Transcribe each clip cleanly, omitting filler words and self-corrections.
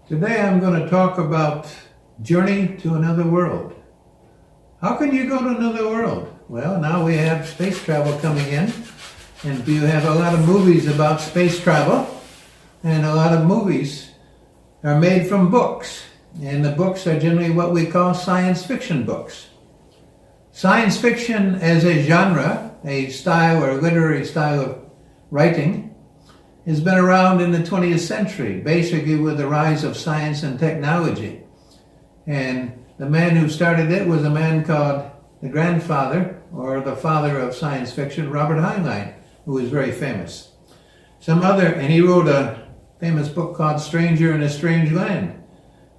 Today I'm going to talk about Journey to Another World. How can you go to another world? Well, now we have space travel coming in, and you have a lot of movies about space travel, and a lot of movies are made from books, and the books are generally what we call science fiction books. Science fiction as a genre, a style or a literary style of writing, has been around in the 20th century, basically with the rise of science and technology. And the man who started it was a man called the grandfather, or the father of science fiction, Robert Heinlein, who was very famous. And he wrote a famous book called Stranger in a Strange Land.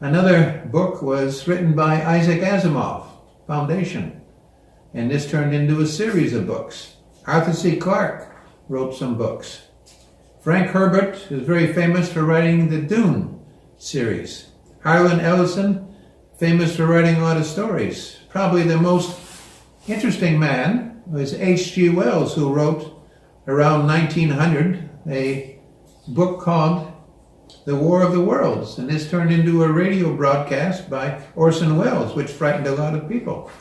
Another book was written by Isaac Asimov, Foundation, and this turned into a series of books. Arthur C. Clarke wrote some books. Frank Herbert is very famous for writing the Dune series. Harlan Ellison, famous for writing a lot of stories. Probably the most interesting man was H.G. Wells, who wrote around 1900 a book called The War of the Worlds, and this turned into a radio broadcast by Orson Welles, which frightened a lot of people.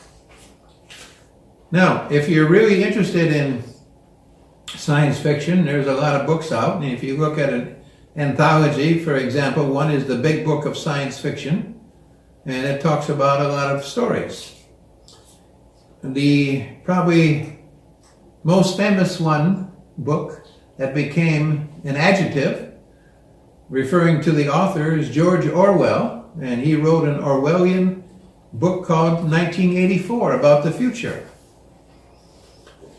Now, if you're really interested in science fiction, there's a lot of books out, and if you look at an anthology, for example, one is the Big Book of Science Fiction, and it talks about a lot of stories. The probably most famous book that became an adjective referring to the author is George Orwell, and he wrote an Orwellian book called 1984 about the future.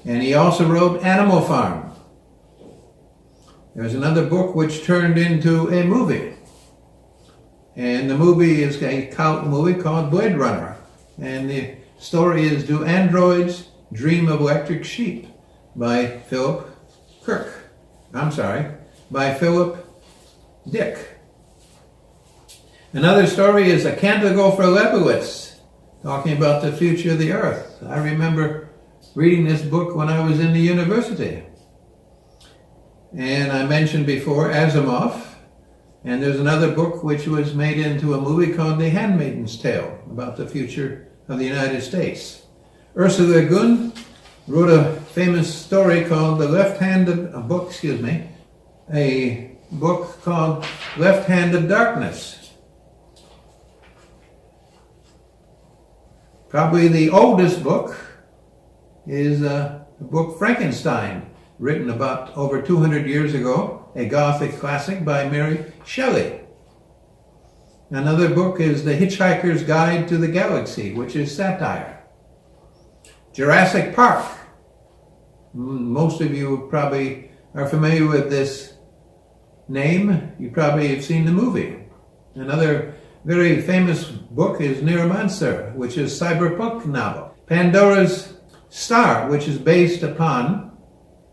And he also wrote Animal Farm. There's another book which turned into a movie. And the movie is a movie called Blade Runner. And the story is Do Androids Dream of Electric Sheep by Philip Dick. Another story is A Canticle for Lebowitz, talking about the future of the earth. I remember reading this book when I was in the university. And I mentioned before Asimov, and there's another book which was made into a movie called The Handmaid's Tale, about the future of the United States. Ursula Le Guin wrote a famous story called a book called Left Hand of Darkness. Probably the oldest book is the book Frankenstein, written about over 200 years ago, a Gothic classic by Mary Shelley. Another book is The Hitchhiker's Guide to the Galaxy, which is satire. Jurassic Park. Most of you probably are familiar with this name. You probably have seen the movie. Another very famous book is Neuromancer, which is a cyberpunk novel. Pandora's Star, which is based upon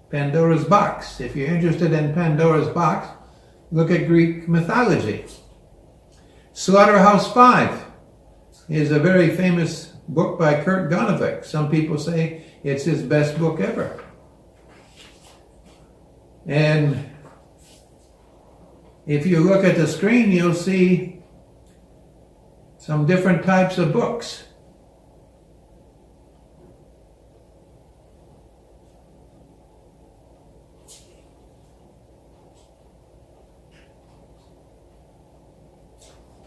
Pandora's Box. If you're interested in Pandora's Box, look at Greek mythology. Slaughterhouse-Five is a very famous book by Kurt Vonnegut. Some people say it's his best book ever. And if you look at the screen, you'll see some different types of books.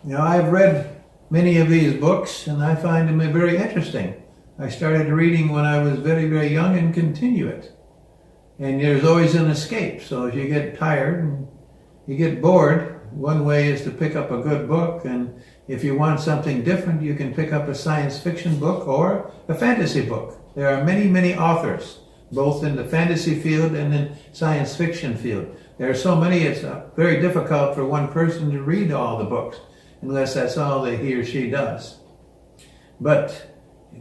Now, I've read many of these books, and I find them very interesting. I started reading when I was very, very young and continue it. And there's always an escape. So if you get tired and you get bored, one way is to pick up a good book. And if you want something different, you can pick up a science fiction book or a fantasy book. There are many, many authors, both in the fantasy field and in science fiction field. There are so many, it's very difficult for one person to read all the books, unless that's all that he or she does. But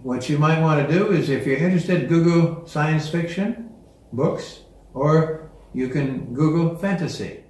what you might want to do is, if you're interested, Google science fiction books, or you can Google fantasy.